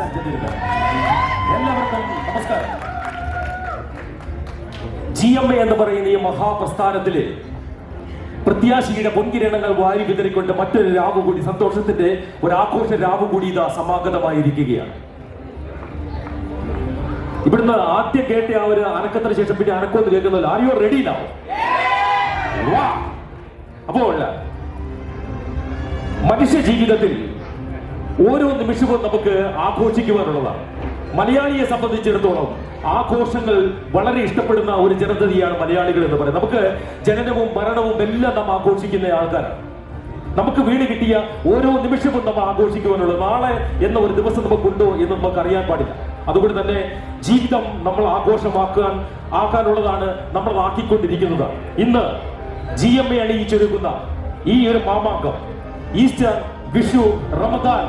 എല്ലാവർക്കും നമസ്കാരം. GMA എന്ന് പറയുന്ന ഈ മഹാപ്രസ്ഥാനത്തില് പ്രത്യാശയുടെ പൊൻകിരണങ്ങൾ വാരി വിതറിക്കൊണ്ട് മറ്റൊരു രാവ് കൂടി, സന്തോഷത്തിന്റെ ഒരു ആഘോഷ രാവ് കൂടി ഇതാ സമാഗതമായിരിക്കുകയാണ്. ഇവിടുന്ന് ആദ്യം കേട്ട ആ ഒരു അനക്കത്തിന് ശേഷം പിന്നെ അനക്കൊന്ന് കേൾക്കുന്നില്ല. Are you ready now? അപ്പോൾ മനുഷ്യ ജീവിതത്തിൽ ഓരോ നിമിഷവും നമുക്ക് ആഘോഷിക്കുവാനുള്ളതാണ്. മലയാളിയെ സംബന്ധിച്ചിടത്തോളം ആഘോഷങ്ങൾ വളരെ ഇഷ്ടപ്പെടുന്ന ഒരു ജനതയാണ് മലയാളികൾ എന്ന് പറയുന്നത്. നമുക്ക് ജനനവും മരണവും എല്ലാം നാം ആഘോഷിക്കുന്ന ആൾക്കാരാണ്. നമുക്ക് വീട് കിട്ടിയ ഓരോ നിമിഷവും നമ്മൾ ആഘോഷിക്കുവാനുള്ളത്. നാളെ എന്ന ഒരു ദിവസം നമുക്കുണ്ടോ എന്ന് നമുക്ക് അറിയാൻ പാടില്ല. അതുകൊണ്ട് തന്നെ ജീവിതം നമ്മൾ ആക്കാനുള്ളതാണ് നമ്മൾ ആക്കിക്കൊണ്ടിരിക്കുന്നത്. ഇന്ന് GMA അണിയിച്ചൊരുക്കുന്ന ഈ ഒരു മാമാങ്കം, ഈസ്റ്റർ, വിഷു, റമദാൻ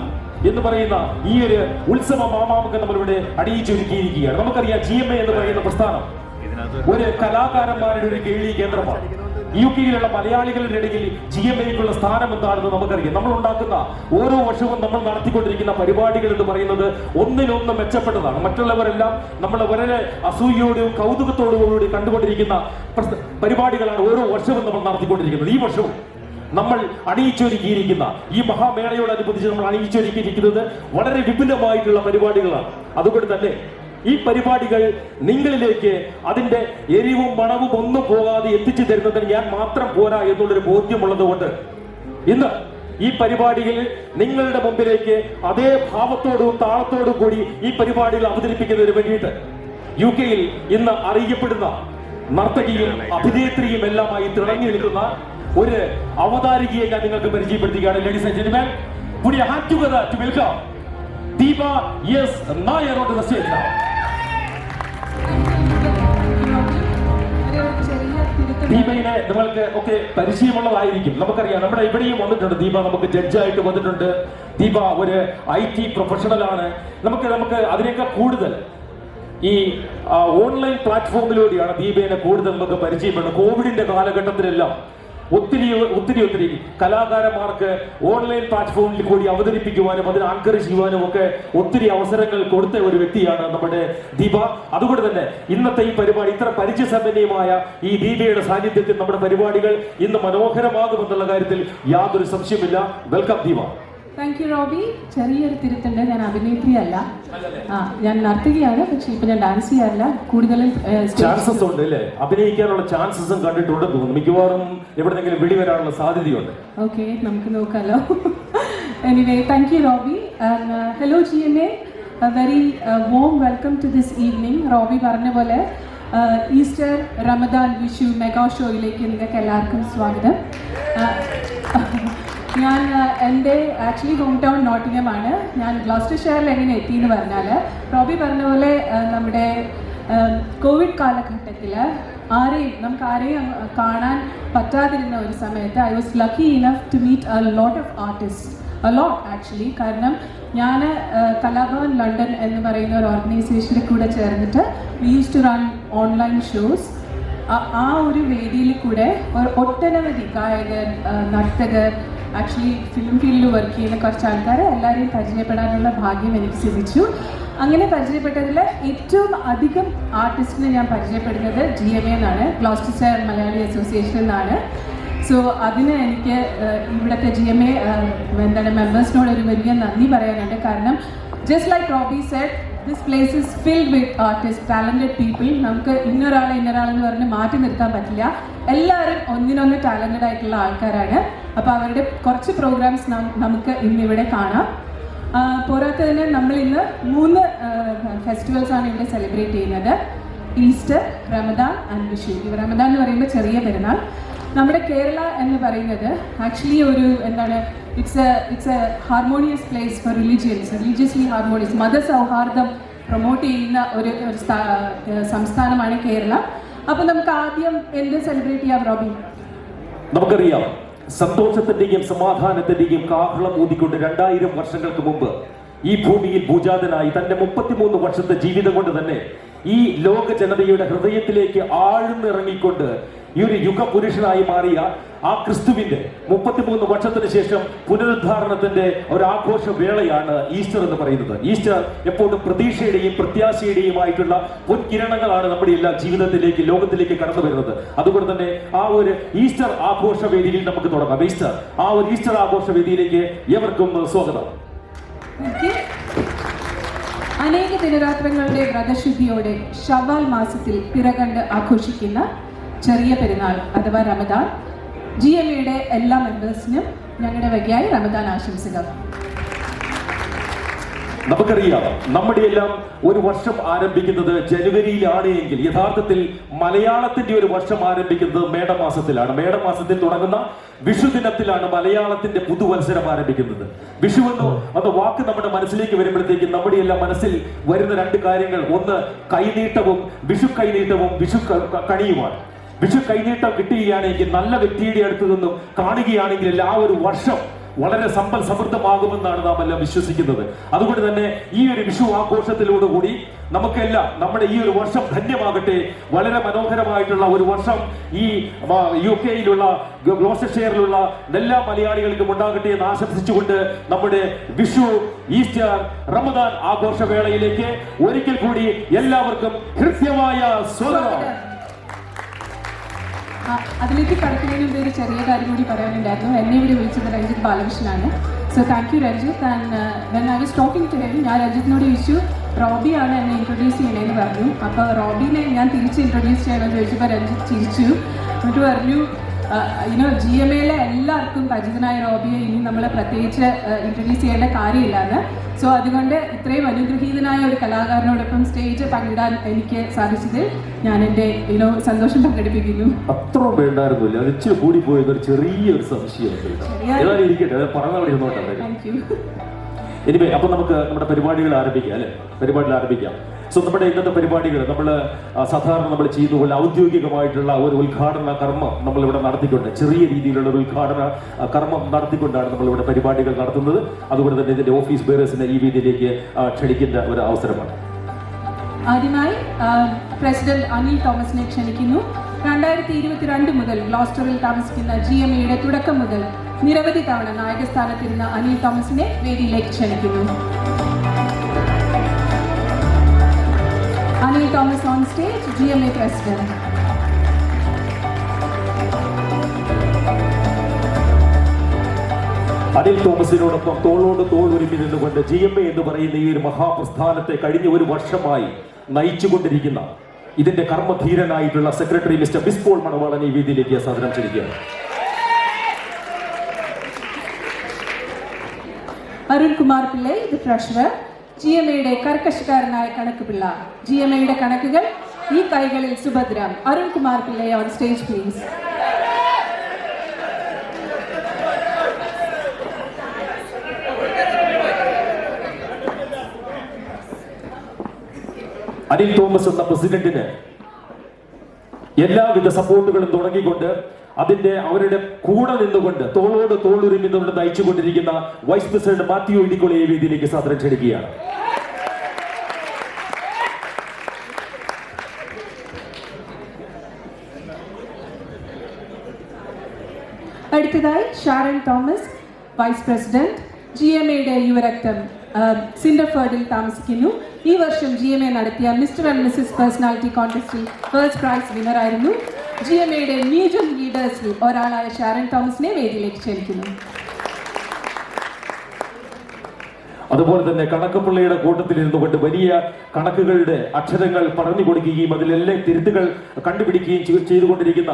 എന്ന് പറയുന്ന ഈ ഒരു ഉത്സവ മാമാങ്കം നമ്മളിവിടെ അണിയിച്ചൊരുക്കിയിരിക്കുകയാണ്. നമുക്കറിയാം GMA എന്ന് പറയുന്ന പ്രസ്ഥാനം ഒരു കലാകാരന്മാരുടെ ഒരു കേളി കേന്ദ്രമാണ്. UK-യിലുള്ള മലയാളികളുടെ ഇടയിൽ GMA-ക്കുള്ള സ്ഥാനം എന്താണെന്ന് നമുക്കറിയാം. നമ്മൾ ഉണ്ടാക്കുന്ന ഓരോ വർഷവും നമ്മൾ നടത്തിക്കൊണ്ടിരിക്കുന്ന പരിപാടികൾ എന്ന് പറയുന്നത് ഒന്നിനൊന്ന് മെച്ചപ്പെട്ടതാണ്. മറ്റുള്ളവരെല്ലാം നമ്മൾ വളരെ അസൂയയോടും കൗതുകത്തോടും കൂടി കണ്ടുകൊണ്ടിരിക്കുന്ന പരിപാടികളാണ് ഓരോ വർഷവും നമ്മൾ നടത്തിക്കൊണ്ടിരിക്കുന്നത്. ഈ വർഷവും നമ്മൾ അണിയിച്ചൊരുക്കിയിരിക്കുന്ന ഈ മഹാമേളയോടനുബന്ധിച്ച് നമ്മൾ അണിയിച്ചൊരുക്കിയിരിക്കുന്നത് വളരെ വിപുലമായിട്ടുള്ള പരിപാടികളാണ്. അതുകൊണ്ട് തന്നെ ഈ പരിപാടികൾ നിങ്ങളിലേക്ക് അതിന്റെ എരിവും മണവും ഒന്നും പോകാതെ എത്തിച്ചു തരുന്നതിന് ഞാൻ മാത്രം പോരാ എന്നുള്ളൊരു ബോധ്യമുള്ളത് കൊണ്ട് ഇന്ന് ഈ പരിപാടികൾ നിങ്ങളുടെ മുമ്പിലേക്ക് അതേ ഭാവത്തോടും താളത്തോടും കൂടി ഈ പരിപാടികൾ അവതരിപ്പിക്കുന്നതിന് വേണ്ടിയിട്ട് UK-യിൽ ഇന്ന് അറിയപ്പെടുന്ന നർത്തകിയും അഭിനേത്രിയും എല്ലാമായി തിളങ്ങി നിൽക്കുന്ന ഒരു അവതാരികയെ ഞാൻ നിങ്ങൾക്ക് പരിചയപ്പെടുത്തുകയാണ്. Ladies and gentlemen, put your hand together to welcome Deepa S. Nair onto the stage now. ദീപയിനെ നിങ്ങൾക്ക് ഒക്കെ പരിചയമുള്ളതായിരിക്കും. നമുക്കറിയാം, നമ്മുടെ ഇവിടെയും വന്നിട്ടുണ്ട് ദീപ. നമുക്ക് ജഡ്ജായിട്ട് വന്നിട്ടുണ്ട്. ദീപ ഒരു IT പ്രൊഫഷണലാണ്. നമുക്ക് അതിനേക്കാൾ കൂടുതൽ ഈ ഓൺലൈൻ പ്ലാറ്റ്ഫോമിലൂടെയാണ് ദീപയെ കൂടുതൽ നമുക്ക് പരിചയപ്പെടുന്നത്. കോവിഡിന്റെ കാലഘട്ടത്തിലെല്ലാം ഒത്തിരി കലാകാരന്മാർക്ക് ഓൺലൈൻ പ്ലാറ്റ്ഫോമിൽ കൂടി അവതരിപ്പിക്കുവാനും അതിന് ആങ്കർ ചെയ്യുവാനും ഒക്കെ ഒത്തിരി അവസരങ്ങൾ കൊടുത്ത ഒരു വ്യക്തിയാണ് നമ്മുടെ ദീപ. അതുകൊണ്ട് തന്നെ ഇന്നത്തെ ഈ പരിപാടി ഇത്ര പരിചയസമ്പന്നമായ ഈ ദീപയുടെ സാന്നിധ്യത്തിൽ നമ്മുടെ പരിപാടികൾ ഇന്ന് മനോഹരമാകുമെന്നുള്ള കാര്യത്തിൽ യാതൊരു സംശയമില്ല. Welcome Deepa. Thank you Robi. ചെറിയൊരു തിരുത്തുണ്ട്, ഞാൻ അഭിനേത്രിയല്ല, ഞാൻ നർത്തകിയാണ്. പക്ഷെ ഇപ്പൊ ഞാൻ ഡാൻസ് ചെയ്യാറില്ല. കൂടുതലും ചാൻസസ് ഉണ്ട് അല്ലേ? അഭിനയിക്കാനുള്ള ചാൻസസും കണ്ടിട്ടുണ്ട് തോന്നുന്നു. മിക്കവാറും എവിടെയെങ്കിലും വിളി വരാനുള്ള സാധ്യതയുണ്ട്. ഓക്കെ, നമുക്ക് നോക്കാലോ. Anyway, thank you Robi. Hello GMA, very warm welcome to this evening. Robi പറഞ്ഞ പോലെ ഈസ്റ്റർ, റമദാൻ, വിഷു മെഗാ ഷോയിലേക്ക് നിങ്ങൾക്ക് എല്ലാവർക്കും സ്വാഗതം. ഞാൻ എൻ്റെ ആക്ച്വലി ഹോം ടൗൺ നോട്ടിംഗം ആണ്. ഞാൻ ഗ്ലോസ്റ്റർഷെയറിൽ എങ്ങനെ എത്തിയെന്ന് പറഞ്ഞാൽ, റോബി പറഞ്ഞ പോലെ നമ്മുടെ കോവിഡ് കാലഘട്ടത്തിൽ നമുക്ക് ആരെയും കാണാൻ പറ്റാതിരുന്ന ഒരു സമയത്ത് I was lucky enough to meet a lot of artist, a lot actually. കാരണം ഞാൻ കലാഭവൻ ലണ്ടൻ എന്ന് പറയുന്ന ഒരു ഓർഗനൈസേഷനിൽ കൂടെ ചേർന്നിട്ട് we use to run online shows. ആ ഒരു വേദിയിൽ കൂടെ ഒട്ടനവധി ഗായകർ, നർത്തകർ, ആക്ച്വലി ഫിലിം ഫീൽഡിൽ വർക്ക് ചെയ്യുന്ന കുറച്ച് ആൾക്കാരെ എല്ലാവരെയും പരിചയപ്പെടാനുള്ള ഭാഗ്യം എനിക്ക് സിദ്ധിച്ചു. അങ്ങനെ പരിചയപ്പെട്ടതിൽ ഏറ്റവും അധികം ആർട്ടിസ്റ്റിനെ ഞാൻ പരിചയപ്പെടുന്നത് GMA എന്നാണ്, ഗ്ലോസ്റ്റർഷെയർ മലയാളി അസോസിയേഷൻ എന്നാണ്. സോ അതിന് എനിക്ക് ഇവിടുത്തെ GMA മെമ്പേഴ്സിനോട് ഒരു വലിയ നന്ദി പറയാനുണ്ട്. കാരണം just like Robi said, this place is filled with artist, talented people. നമുക്ക് ഇന്നൊരാളെന്ന് പറഞ്ഞ് മാറ്റി നിർത്താൻ പറ്റില്ല. എല്ലാവരും ഒന്നിനൊന്ന് ടാലൻറ്റഡ് ആയിട്ടുള്ള ആൾക്കാരാണ്. അപ്പോൾ അവരുടെ കുറച്ച് പ്രോഗ്രാംസ് നമുക്ക് ഇന്നിവിടെ കാണാം. പോരാത്തതിന് നമ്മൾ ഇന്ന് 3 ഫെസ്റ്റിവൽസാണ് ഇവിടെ സെലിബ്രേറ്റ് ചെയ്യുന്നത്: ഈസ്റ്റർ, റമദാൻ ആൻഡ് വിഷു. റമദാൻ എന്ന് പറയുമ്പോൾ ചെറിയ പെരുന്നാൾ. നമ്മുടെ കേരള എന്ന് പറയുന്നത് ആക്ച്വലി ഒരു it's a harmonious place for religiously harmonious, മതസൗഹാർദ്ദം പ്രൊമോട്ട് ചെയ്യുന്ന ഒരു സംസ്ഥാനമാണ് കേരളം. അപ്പോൾ നമുക്ക് ആദ്യം എന്ത് സെലിബ്രേറ്റ് ചെയ്യാം റോബി? നമുക്കറിയാം, സന്തോഷത്തിന്റെയും സമാധാനത്തിന്റെയും കാഹളം ഊതിക്കൊണ്ട് 2000 വർഷങ്ങൾക്ക് മുമ്പ് ഈ ഭൂമിയിൽ ഭൂജാതനായി തന്റെ 33 വർഷത്തെ ജീവിതം കൊണ്ട് തന്നെ ഈ ലോക ജനതയുടെ ഹൃദയത്തിലേക്ക് ആഴ്ന്നിറങ്ങിക്കൊണ്ട് ഈ ഒരു യുഗപുരുഷനായി മാറിയ ആ ക്രിസ്തുവിന്റെ 33 വർഷത്തിന് ശേഷം പുനരുദ്ധാരണത്തിന്റെ ഒരു ആഘോഷ വേളയാണ് ഈസ്റ്റർ എന്ന് പറയുന്നത്. ഈസ്റ്റർ എപ്പോഴും പ്രതീക്ഷയുടെയും പ്രത്യാശയുടെയുമായിട്ടുള്ള പൊൻകിരണങ്ങളാണ് നമ്മുടെ എല്ലാ ജീവിതത്തിലേക്ക്, ലോകത്തിലേക്ക് കടന്നു വരുന്നത്. അതുകൊണ്ട് തന്നെ ആ ഒരു ഈസ്റ്റർ ആഘോഷ വേദിയിൽ നമുക്ക് തുടങ്ങാം. ആ ഒരു ഈസ്റ്റർ ആഘോഷ വേദിയിലേക്ക് ഏവർക്കും സ്വാഗതം. അനേക ദിനരാത്രങ്ങളുടെ വ്രതശുദ്ധിയോടെ ഷവ്വാൽ മാസത്തിൽ പിറകണ്ട് ആഘോഷിക്കുന്ന ചെറിയ പെരുന്നാൾ അഥവാ റമദാൻ, GMAയുടെ എല്ലാ മെമ്പേഴ്സിനും ഞങ്ങളുടെ വകയായി റമദാൻ ആശംസകൾ. നമുക്കറിയാം, നമ്മുടെ എല്ലാം ഒരു വർഷം ആരംഭിക്കുന്നത് ജനുവരിയിലാണ് എങ്കിൽ യഥാർത്ഥത്തിൽ മലയാളത്തിന്റെ ഒരു വർഷം ആരംഭിക്കുന്നത് മേടമാസത്തിലാണ്. മേടമാസത്തിൽ തുടങ്ങുന്ന വിഷു ദിനത്തിലാണ് മലയാളത്തിന്റെ പുതുവത്സരം ആരംഭിക്കുന്നത്. വിഷു എന്ന വാക്ക് നമ്മുടെ മനസ്സിലേക്ക് വരുമ്പോഴത്തേക്കും നമ്മുടെ എല്ലാം മനസ്സിൽ വരുന്ന രണ്ട് കാര്യങ്ങൾ, ഒന്ന് കൈനീട്ടവും വിഷു കൈനീട്ടവും വിഷു കണിയുമാണ്. വിഷു കൈനീട്ടം കിട്ടുകയാണെങ്കിൽ, നല്ല വ്യക്തിയുടെ അടുത്ത് നിന്നും കാണുകയാണെങ്കിൽ ആ ഒരു വർഷം വളരെ സമ്പൽ സമൃദ്ധമാകുമെന്നാണ് നാം എല്ലാം വിശ്വസിക്കുന്നത്. അതുകൊണ്ട് തന്നെ ഈ ഒരു വിഷു ആഘോഷത്തിലൂടെ കൂടി നമുക്കെല്ലാം നമ്മുടെ ഈ ഒരു വർഷം ധന്യമാകട്ടെ. വളരെ മനോഹരമായിട്ടുള്ള ഒരു വർഷം ഈ UK-യിലുള്ള ഗ്ലോസ്റ്റർഷെയറിലുള്ള എല്ലാ മലയാളികൾക്കും ഉണ്ടാകട്ടെ എന്ന് ആശംസിച്ചുകൊണ്ട് നമ്മുടെ വിഷു, ഈസ്റ്റർ, റമദാൻ ആഘോഷവേളയിലേക്ക് ഒരിക്കൽ കൂടി എല്ലാവർക്കും ഹൃദ്യമായ സ്വാഗതം. അതിലേക്ക് കടക്കുന്നതിന് മുമ്പ് ഒരു ചെറിയ കാര്യം കൂടി പറയാനുണ്ടായിരുന്നു. എന്നെ ഇവിടെ വിളിച്ചത് രഞ്ജിത്ത് ബാലകൃഷ്ണനാണ്. So thank you Ranjith. And when I was talking to him, ഞാൻ രഞ്ജിത്തിനോട് ചോദിച്ചു റോബിയാണ് എന്നെ ഇൻട്രൊഡ്യൂസ് ചെയ്യണമെന്ന് പറഞ്ഞു. അപ്പോൾ റോബിനെ ഞാൻ തിരിച്ച് ഇൻട്രൊഡ്യൂസ് ചെയ്യണമെന്ന് ചോദിച്ചപ്പോൾ രഞ്ജിത്ത് ചിരിച്ചു. എന്നിട്ട് പറഞ്ഞു, GMAയിലെ എല്ലാവർക്കും പരിചിതനായ റോബിയെ ഇനി നമ്മൾ പ്രത്യേകിച്ച് ഇൻട്രൊഡ്യൂസ് ചെയ്യേണ്ട കാര്യമില്ലാന്ന്. സോ അതുകൊണ്ട് ഇത്രയും അനുഗ്രഹീതനായ ഒരു കലാകാരനോടൊപ്പം സ്റ്റേജ് പങ്കിടാൻ എനിക്ക് സാധിച്ചതിൽ ഞാൻ എൻ്റെ സന്തോഷം പ്രകടിപ്പിക്കുന്നു. അത്ര വേണ്ടായിരുന്നില്ല, അത് ഇച്ചിരി കൂടി പോയത് ഒരു ചെറിയൊരു സംശയമുണ്ട്. Thank you. എനിവേ, അപ്പൊ നമുക്ക് നമ്മുടെ പരിപാടികൾ ആരംഭിക്കാം അല്ലെ? പരിപാടികൾ ആരംഭിക്കാം. സോ നമ്മുടെ ഇന്നത്തെ പരിപാടികൾ സാധാരണ നമ്മൾ ചെയ്യുന്നതുപോലെ ഔദ്യോഗികമായിട്ടുള്ള ഒരു ഉദ്ഘാടന കർമ്മം നമ്മളിവിടെ നടത്തിക്കൊണ്ട്, ചെറിയ രീതിയിലുള്ള ഒരു ഉദ്ഘാടന കർമ്മം നടത്തിക്കൊണ്ടാണ് നമ്മളിവിടെ പരിപാടികൾ നടത്തുന്നത്. അതുകൊണ്ട് തന്നെ ഇതിന്റെ ഓഫീസ് ബേറേഴ്സിനെ ഈ വേദിയിലേക്ക് ക്ഷണിക്കുന്ന ഒരു അവസരമാണ്. ആദ്യമായി പ്രസിഡന്റ് അനിൽ തോമസിനെ ക്ഷണിക്കുന്നു. 2022 മുതൽ ഗ്ലോസ്റ്ററിൽ താമസിക്കുന്ന GMAയുടെ തുടക്കം മുതൽ നിരവധി തവണ നായകസ്ഥാനത്തിരുന്ന അനിൽ തോമസിനെ വേദിയിലേക്ക് ക്ഷണിക്കുന്നു. Anil Thomas on stage, GMA president. Anil തോമസിനോടൊപ്പം തോളോട് തോൾ ഒരുമി നിന്നുകൊണ്ട് GMA എന്ന് പറയുന്ന ഈ ഒരു മഹാപ്രസ്ഥാനത്തെ കഴിഞ്ഞ ഒരു വർഷമായി നയിച്ചുകൊണ്ടിരിക്കുന്ന ഇതിന്റെ കർമ്മധീരനായിട്ടുള്ള സെക്രട്ടറി മിസ്റ്റർ ബിസ്പോൾ മണവാളൻ ഈ വേദിയിലേക്ക് സാധനം ചെയ്യുകയാണ്. Arun Kumar Pillai, the treasurer. GMAയുടെ കർക്കശക്കാരനായ കണക്ക് പിള്ള. GMAയുടെ കണക്കുകൾ ഈ കൈകളിൽ സുഭദ്രം. Arun Kumar Pillai on stage please. Anil Thomas എന്ന പ്രസിഡന്റിന് എല്ലാവിധ സപ്പോർട്ടുകളും തുടങ്ങിക്കൊണ്ട് അവരുടെ കൂടെ നിന്നുകൊണ്ട് തോളോട് തോളുരുമി നിന്നുകൊണ്ട് നയിച്ചുകൊണ്ടിരിക്കുന്ന വൈസ് പ്രസിഡന്റ് മാത്യു ഇടിക്കൊളി ഈ വേദിയിലേക്ക് സാദരം ക്ഷണിക്കുകയാണ്. അടുത്തതായി ഷാരൺ തോമസ്, വൈസ് പ്രസിഡന്റ്. GMAയുടെ യുവരക്തം സിൻഡർഫേർഡിൽ താമസിക്കുന്നു. ഈ വർഷം GMA നടത്തിയ മിസ്റ്റർ ആൻഡ് മിസ്സസ് പേഴ്സണാലിറ്റി കോൺടെസ്റ്റിൽ ഫസ്റ്റ് പ്രൈസ് വിന്നറായിരുന്നു. GMAയുടെ ന്യൂജൻ ലീഡേഴ്സിൽ ഒരാളായ ഷാരൺ തോമസിനെ വേദിയിലേക്ക് ക്ഷണിക്കുന്നു. അതുപോലെ തന്നെ കണക്കുപിള്ളയുടെ കൂട്ടത്തിൽ ഇരുന്നുകൊണ്ട് വലിയ കണക്കുകളുടെ അക്ഷരങ്ങൾ പറഞ്ഞു കൊടുക്കുകയും അതിലെല്ലാം തിരുത്തുകൾ കണ്ടുപിടിക്കുകയും ചെയ്തുകൊണ്ടിരിക്കുന്ന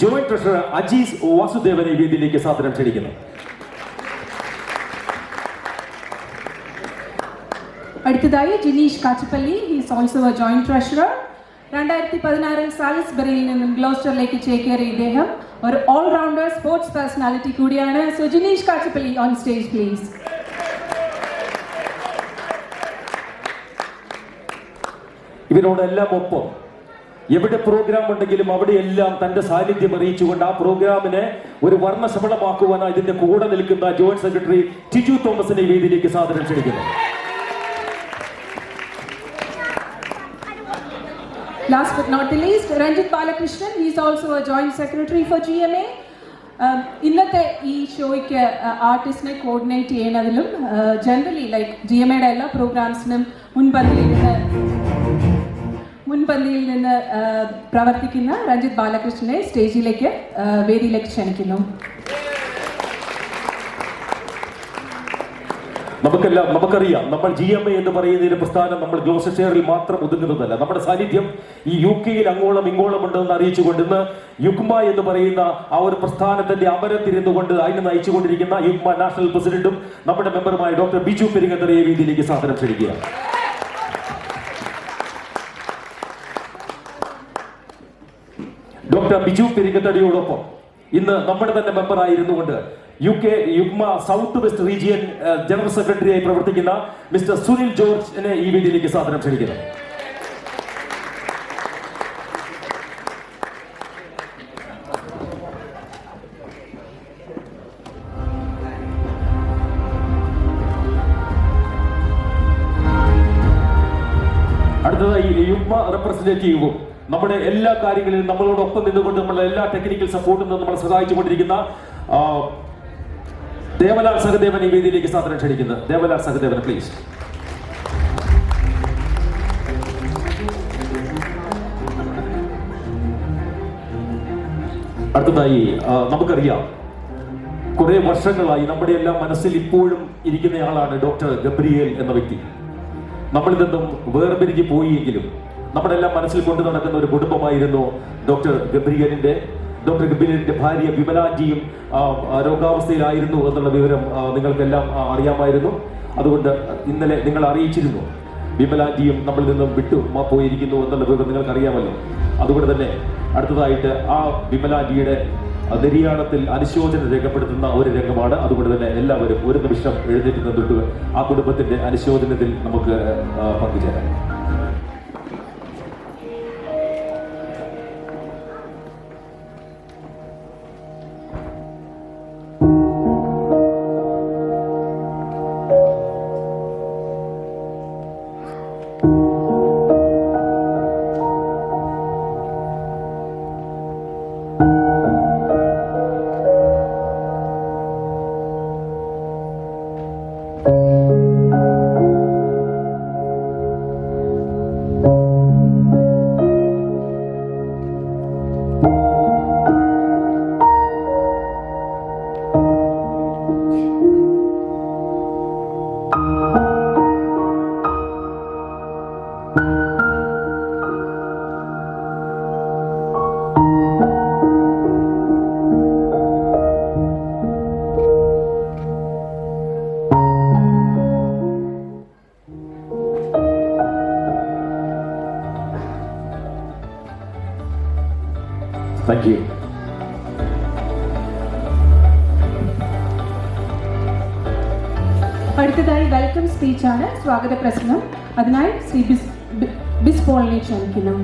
ജോയിന്റ് ട്രഷറർ അജീസ് വാസുദേവനെ വേദിയിലേക്ക് സാദരം ക്ഷണിക്കുന്നു. അടുത്തതായി Jineesh Kachippally, he's also a joint treasurer. 2016 സാലിസ്ബറിയിൽ നിന്നും ഗ്ലോസ്റ്ററിലേക്ക് ചേക്കേറിയ ഇദ്ദേഹം ഒരു ഓൾറൗണ്ടർ സ്പോർട്സ് പേഴ്സണാലിറ്റി കൂടിയാണ്. So Jineesh Kachippally on stage please. ഇവരോടെല്ലാം ഒപ്പം എവിടെ പ്രോഗ്രാം ഉണ്ടെങ്കിലും അവിടെയെല്ലാം തന്റെ സാന്നിധ്യം അറിയിച്ചുകൊണ്ട് ആ പ്രോഗ്രാമിനെ ഒരു വർണ്ണശബളമാക്കുവാനായി ഇതിന്റെ കൂടെ നിൽക്കുന്ന ജോയിന്റ് സെക്രട്ടറി ടിജു തോമസിനെ വേദിയിലേക്ക് സാദരം ക്ഷണിക്കുന്നു. last but not the least, Ranjit Balakrishnan. He is also a joint secretary for GMA. ഇന്നത്തെ ഈ ഷോയ്ക്ക് ആർട്ടിസ്റ്റിനെ കോർഡിനേറ്റ് ചെയ്യുന്നതിലും ജനറലി ലൈക്ക് GMAയുടെ എല്ലാ പ്രോഗ്രാംസിനും മുൻപന്തിയിൽ നിന്ന് പ്രവർത്തിക്കുന്ന രഞ്ജിത്ത് ബാലകൃഷ്ണനെ സ്റ്റേജിലേക്ക് വേദിയിലേക്ക് ക്ഷണിക്കുന്നു. നമുക്കറിയാം, നമ്മൾ GMA എന്ന് പറയുന്ന പ്രസ്ഥാനം നമ്മൾ ജോസഫ് ഷെയറിൽ മാത്രം ഒതുങ്ങുന്നതല്ല. നമ്മുടെ സാന്നിധ്യം ഈ UK അങ്ങോളം ഇങ്ങോളം ഉണ്ടെന്ന് അറിയിച്ചുകൊണ്ട് ഇന്ന് യുഗ്മ എന്ന് പറയുന്ന ആ ഒരു പ്രസ്ഥാനത്തിന്റെ അമരത്തിരുന്നുകൊണ്ട് അതിനെ നയിച്ചുകൊണ്ടിരിക്കുന്ന യുഗ്മ നാഷണൽ പ്രസിഡന്റും നമ്മുടെ മെമ്പറുമായ ഡോക്ടർ ബിജു പെരിങ്ങത്തടിയെ വേദിയിലേക്ക് സാദരം ക്ഷണിക്കുക. ഡോക്ടർ ബിജു പെരിങ്ങത്തടിയോടൊപ്പം ഇന്ന് നമ്മുടെ തന്നെ മെമ്പറായിരുന്നു കൊണ്ട് UK Yugma south west region general സെക്രട്ടറിയായി പ്രവർത്തിക്കുന്ന മിസ്റ്റർ സുനിൽ ജോർജിനെ ഈ വേദിയിലേക്ക് സാദരം ക്ഷണിക്കുന്നു. അടുത്തതായി യുഗ്മ റെപ്രസെന്റേറ്റീവും നമ്മുടെ എല്ലാ കാര്യങ്ങളിലും നമ്മളോടൊപ്പം നിന്നുകൊണ്ട് നമ്മളെ എല്ലാ ടെക്നിക്കൽ സപ്പോർട്ടും നമ്മളെ സഹായിച്ചുകൊണ്ടിരിക്കുന്ന ദേവലാൽ സഹദേവൻ ഈ വേദിയിലേക്ക് സാദരം ക്ഷണിക്കുന്നത്. ദേവലാൽ സഹദേവൻ പ്ലീസ്. അടുത്തതായി നമുക്കറിയാം, കുറെ വർഷങ്ങളായി നമ്മുടെ എല്ലാം മനസ്സിൽ ഇപ്പോഴും ഇരിക്കുന്നയാളാണ് ഡോക്ടർ ഗബ്രിയേൽ എന്ന വ്യക്തി. നമ്മളിൽ നിന്നും വേർപിരിഞ്ഞ് പോയെങ്കിലും നമ്മുടെ എല്ലാം മനസ്സിൽ കൊണ്ടു നടക്കുന്ന ഒരു കുടുംബമായിരുന്നു ഡോക്ടർ ഗബ്രിയേലിന്റെ ഭാര്യ വിമലാജിയും രോഗാവസ്ഥയിലായിരുന്നു എന്നുള്ള വിവരം നിങ്ങൾക്കെല്ലാം അറിയാമായിരുന്നു. അതുകൊണ്ട് ഇന്നലെ നിങ്ങൾ അറിയിച്ചിരുന്നു വിമലാജിയും നമ്മളിൽ നിന്നും വിട്ടു പോയിരിക്കുന്നു എന്നുള്ള വിവരം നിങ്ങൾക്ക് അറിയാമല്ലോ. അതുകൊണ്ട് തന്നെ അടുത്തതായിട്ട് ആ വിമലാജിയുടെ നിര്യാണത്തിൽ അനുശോചനം രേഖപ്പെടുത്തുന്ന ഒരു രംഗമാണ്. അതുകൊണ്ട് തന്നെ എല്ലാവരും ഒരു നിമിഷം എഴുന്നേറ്റ് നിന്നിട്ട് ആ കുടുംബത്തിന്റെ അനുശോചനത്തിൽ നമുക്ക് പങ്കുചേരാം. Thank you. അടുത്തതായി വെൽക്കം സ്പീച്ചാണ്, സ്വാഗത പ്രസംഗം. അതിനായി ശ്രീ ബിസ് പോളിനെ ക്ഷണിക്കുന്നു.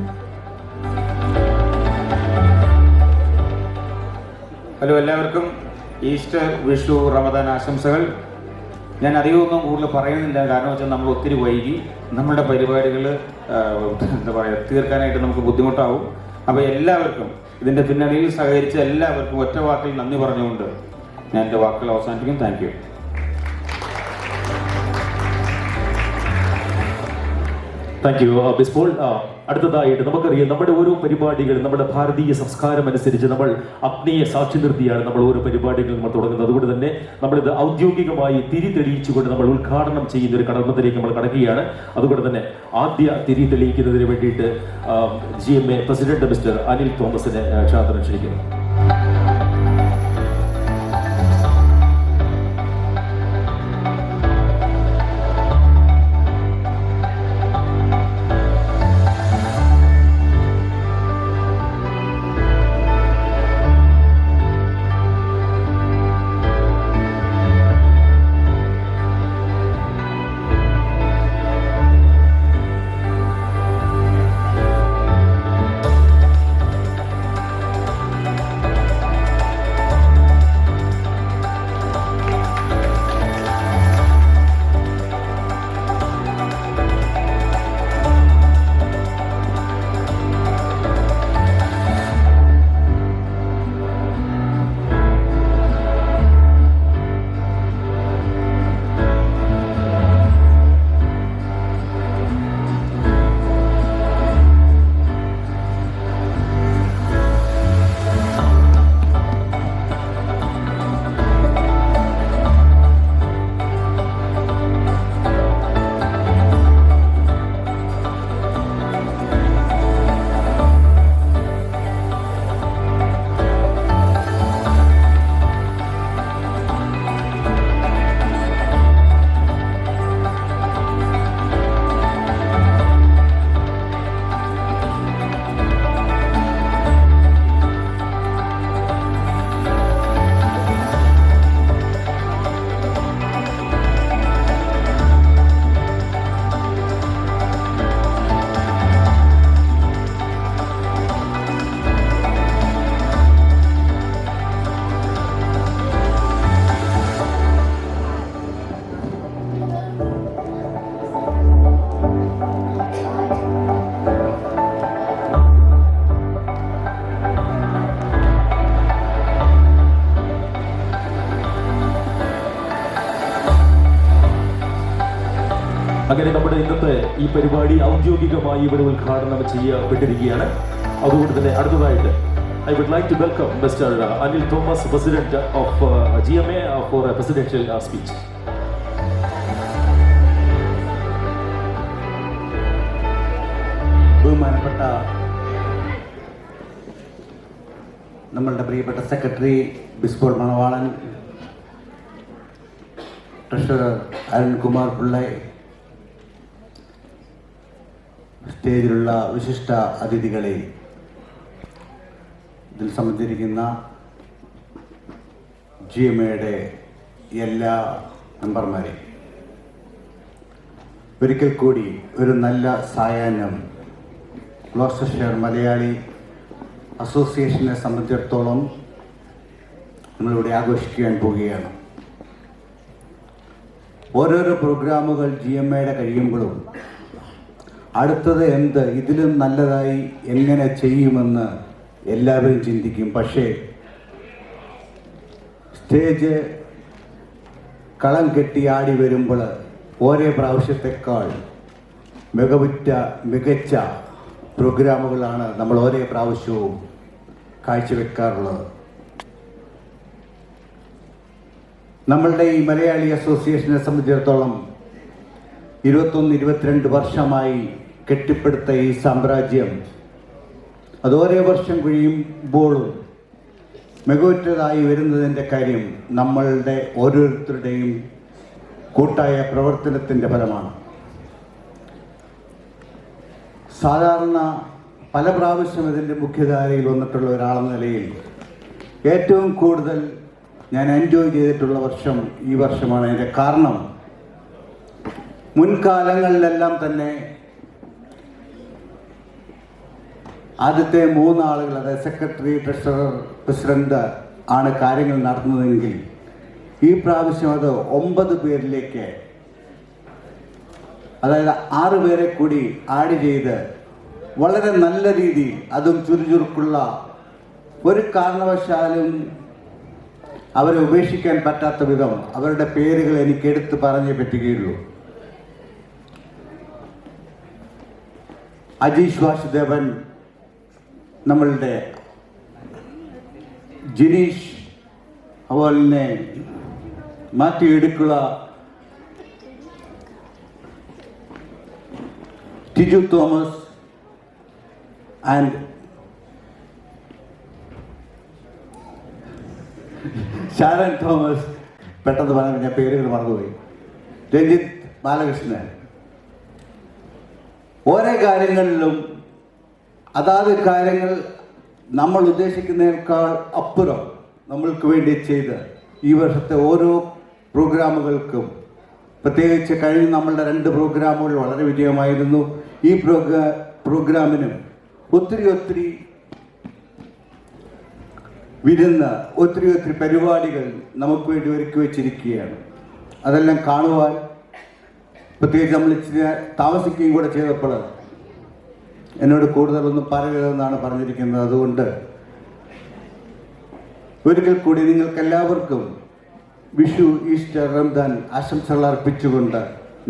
ഹലോ, എല്ലാവർക്കും ഈസ്റ്റർ, വിഷു, റമദാൻ ആശംസകൾ. ഞാൻ അധികമൊന്നും കൂടുതൽ പറയുന്നില്ല, കാരണം വെച്ചാൽ നമ്മൾ ഒത്തിരി വൈകി നമ്മളുടെ പരിപാടികൾ എന്താ പറയുക തീർക്കാനായിട്ട് നമുക്ക് ബുദ്ധിമുട്ടാവും. അപ്പോൾ എല്ലാവർക്കും ഇതിൻ്റെ പിന്നണിയിൽ സഹകരിച്ച എല്ലാവർക്കും ഒറ്റ വാക്കിൽ നന്ദി പറഞ്ഞുകൊണ്ട് ഞാൻ എൻ്റെ വാക്കുകൾ അവസാനിപ്പിക്കും. Thank you. താങ്ക് യു ബിസ് പോൾ. അടുത്തതായിട്ട് നമുക്കറിയാം, നമ്മുടെ ഓരോ പരിപാടികളും നമ്മുടെ ഭാരതീയ സംസ്കാരം അനുസരിച്ച് നമ്മൾ അഗ്നിയെ സാക്ഷി നിർത്തിയാണ് നമ്മൾ ഓരോ പരിപാടികളും നമ്മൾ തുടങ്ങുന്നത്. അതുകൊണ്ട് തന്നെ നമ്മളിത് ഔദ്യോഗികമായി തിരി തെളിയിച്ചുകൊണ്ട് നമ്മൾ ഉദ്ഘാടനം ചെയ്യുന്ന ഒരു കടമത്തിലേക്ക് നമ്മൾ കടക്കുകയാണ്. അതുകൊണ്ട് തന്നെ ആദ്യ തിരി തെളിയിക്കുന്നതിന് വേണ്ടിയിട്ട് GMA പ്രസിഡന്റ് മിസ്റ്റർ അനിൽ തോമസിനെ ക്ഷാത്രം ക്ഷണിക്കുന്നു. അങ്ങനെ നമ്മുടെ ഇന്നത്തെ ഈ പരിപാടി ഔദ്യോഗികമായി ഇവിടെ ഉദ്ഘാടനം ചെയ്യപ്പെട്ടിരിക്കുകയാണ്. അതുകൊണ്ട് തന്നെ അടുത്തതായിട്ട് I would like to welcome Mr. Anil Thomas, President of GMA, for a presidential speech. ബഹുമാനപ്പെട്ട നമ്മളുടെ പ്രിയപ്പെട്ട സെക്രട്ടറി ബിസ്പോൾ മണവാളൻ, ട്രഷറർ അരുൺകുമാർ പിള്ളൈ, സ്റ്റേജിലുള്ള വിശിഷ്ട അതിഥികളെ, ഇതിൽ സംബന്ധിച്ചിരിക്കുന്ന GMAയുടെ എല്ലാ മെമ്പർമാരെയും ഒരിക്കൽ കൂടി ഒരു നല്ല സായാഹ്നം ഗ്ലോസ്റ്റർഷയർ മലയാളി അസോസിയേഷനെ സംബന്ധിച്ചിടത്തോളം നമ്മളിവിടെ ആഘോഷിക്കാൻ പോവുകയാണ്. ഓരോരോ പ്രോഗ്രാമുകൾ GMAയുടെ കഴിയുമ്പോഴും അടുത്തത് എന്ത്, ഇതിലും നല്ലതായി എങ്ങനെ ചെയ്യുമെന്ന് എല്ലാവരും ചിന്തിക്കും. പക്ഷേ സ്റ്റേജ് കളം കെട്ടി ആടി വരുമ്പോൾ ഓരോ പ്രാവശ്യത്തെക്കാൾ മികച്ച പ്രോഗ്രാമുകളാണ് നമ്മൾ ഓരോ പ്രാവശ്യവും കാഴ്ചവെക്കാറുള്ളത്. നമ്മളുടെ ഈ മലയാളി അസോസിയേഷനെ സംബന്ധിച്ചിടത്തോളം 21-22 വർഷമായി കെട്ടിപ്പടുത്ത ഈ സാമ്രാജ്യം അത് ഓരോ വർഷം കഴിയുമ്പോഴും മികവുറ്റതായി വരുന്നതിൻ്റെ കാര്യം നമ്മളുടെ ഓരോരുത്തരുടെയും കൂട്ടായ പ്രവർത്തനത്തിൻ്റെ ഫലമാണ്. സാധാരണ പല പ്രാവശ്യം ഇതിൻ്റെ മുഖ്യധാരയിൽ വന്നിട്ടുള്ള ഒരാളെന്ന നിലയിൽ ഏറ്റവും കൂടുതൽ ഞാൻ എൻജോയ് ചെയ്തിട്ടുള്ള വർഷം ഈ വർഷമാണ്. അതിൻ്റെ കാരണം മുൻകാലങ്ങളിലെല്ലാം തന്നെ ആദ്യത്തെ 3 ആളുകൾ, അതായത് സെക്രട്ടറി, ട്രഷറർ, പ്രസിഡന്റ് ആണ് കാര്യങ്ങൾ നടത്തുന്നതെങ്കിൽ ഈ പ്രാവശ്യം അത് 9 പേരിലേക്ക്, അതായത് 6 പേരെ കൂടി ആഡ് ചെയ്ത് വളരെ നല്ല രീതിയിൽ, അതും ചുറുചുറുക്കുള്ള, ഒരു കാരണവശാലും അവരെ ഉപേക്ഷിക്കാൻ പറ്റാത്ത വിധം അവരുടെ പേരുകൾ എനിക്ക് എടുത്ത് പറഞ്ഞേ പറ്റുകയുള്ളൂ. അജീഷ് വാസുദേവൻ, നമ്മളുടെ ജിനീഷ്, അതുപോലെ തന്നെ മാത്യു ഇടുക്കുള, ടിജു തോമസ് ആൻഡ് ഷാരൻ തോമസ്, പെട്ടെന്ന് പറയാൻ ഞാൻ പേരുകൾ മറന്നുപോയി, രഞ്ജിത്ത് ബാലകൃഷ്ണൻ. ഓരോ കാര്യങ്ങളിലും അതാത് കാര്യങ്ങൾ നമ്മൾ ഉദ്ദേശിക്കുന്നതിനേക്കാൾ അപ്പുറം നമ്മൾക്ക് വേണ്ടി ചെയ്ത് ഈ വർഷത്തെ ഓരോ പ്രോഗ്രാമുകൾക്കും, പ്രത്യേകിച്ച് കഴിഞ്ഞ നമ്മളുടെ 2 പ്രോഗ്രാമുകൾ വളരെ വിജയമായിരുന്നു. ഈ പ്രോഗ്രാമിനും ഒത്തിരി വിരുന്ന്, ഒത്തിരി പരിപാടികൾ നമുക്ക് വേണ്ടി ഒരുക്കി വെച്ചിരിക്കുകയാണ്. അതെല്ലാം കാണുവാൻ, പ്രത്യേകിച്ച് നമ്മൾ ഇച്ചിരി താമസിക്കുകയും കൂടെ ചെയ്തപ്പോൾ എന്നോട് കൂടുതലൊന്നും പറയരുതെന്നാണ് പറഞ്ഞിരിക്കുന്നത്. അതുകൊണ്ട് ഒരിക്കൽ കൂടി നിങ്ങൾക്ക് എല്ലാവർക്കും വിഷു, ഈസ്റ്റർ, റംദാൻ ആശംസകൾ അർപ്പിച്ചുകൊണ്ട്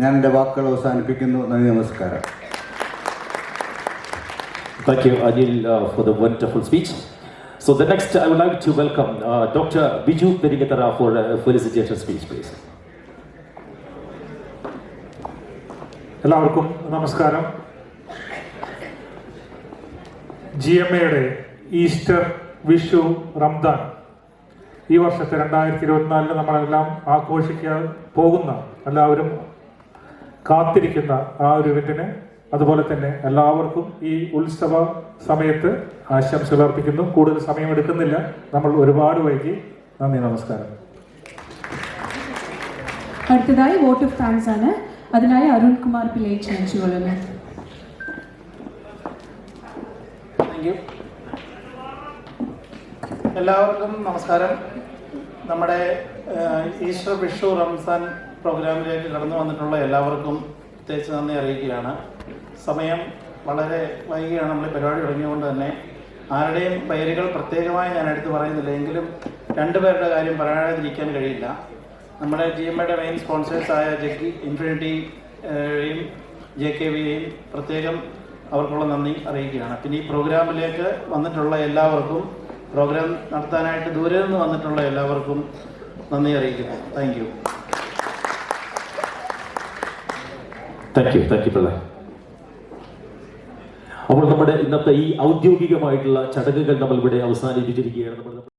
ഞാൻ എൻ്റെ വാക്കുകൾ അവസാനിപ്പിക്കുന്നു. നന്ദി, നമസ്കാരം. Thank you, Anil, for the wonderful speech. So the next, I would like to welcome Dr. Biju Perigatara for a felicitation speech, please. എല്ലാവർക്കും നമസ്കാരം. GMAയുടെ ഈസ്റ്റർ, വിഷു, റംദാൻ ഈ വർഷത്തെ 2024 നമ്മളെല്ലാം ആഘോഷിക്കാൻ പോകുന്ന, എല്ലാവരും കാത്തിരിക്കുന്ന ആ ഒരു ഇവന്റിന്, അതുപോലെ തന്നെ എല്ലാവർക്കും ഈ ഉത്സവ സമയത്ത് ആശംസകൾ അർപ്പിക്കുന്നു. കൂടുതൽ സമയമെടുക്കുന്നില്ല, നമ്മൾ ഒരുപാട് വൈകി. നന്ദി, നമസ്കാരം. അടുത്തതായി വോട്ട് ഓഫ് താങ്ക്സ് ആണ്. അതിനായി അരുൺകുമാർ പിള്ളയെ ക്ഷണിച്ചുകൊള്ളുന്നു. എല്ലാവർക്കും നമസ്കാരം. നമ്മുടെ ഈസ്റ്റർ, വിഷു, റംസാൻ പ്രോഗ്രാമിലേക്ക് കടന്നു വന്നിട്ടുള്ള എല്ലാവർക്കും പ്രത്യേകിച്ച് നന്ദി അറിയിക്കുകയാണ്. സമയം വളരെ വൈകിയാണ് നമ്മൾ പരിപാടി തുടങ്ങിയതുകൊണ്ട് തന്നെ ആരുടെയും പേരുകൾ പ്രത്യേകമായി ഞാൻ എടുത്ത് പറയുന്നില്ല. എങ്കിലും 2 പേരുടെ കാര്യം പറയാതിരിക്കാൻ കഴിയില്ല. നമ്മുടെ GMAയുടെ മെയിൻ സ്പോൺസേഴ്സായ ജഗ്ഗി, ഇൻഫിനിറ്റി JKVയെയും പ്രത്യേകം അവർക്കുള്ള നന്ദി അറിയിക്കുകയാണ്. പിന്നെ ഈ പ്രോഗ്രാമിലേക്ക് വന്നിട്ടുള്ള എല്ലാവർക്കും, പ്രോഗ്രാം നടത്താനായിട്ട് ദൂരെ നിന്ന് വന്നിട്ടുള്ള എല്ലാവർക്കും നന്ദി അറിയിക്കുന്നു. Thank you. പിള്ള. അപ്പോൾ നമ്മുടെ ഇന്നത്തെ ഈ ഔദ്യോഗികമായിട്ടുള്ള ചടങ്ങുകൾ നമ്മൾ ഇവിടെ അവസാനിപ്പിച്ചിരിക്കുകയാണ്.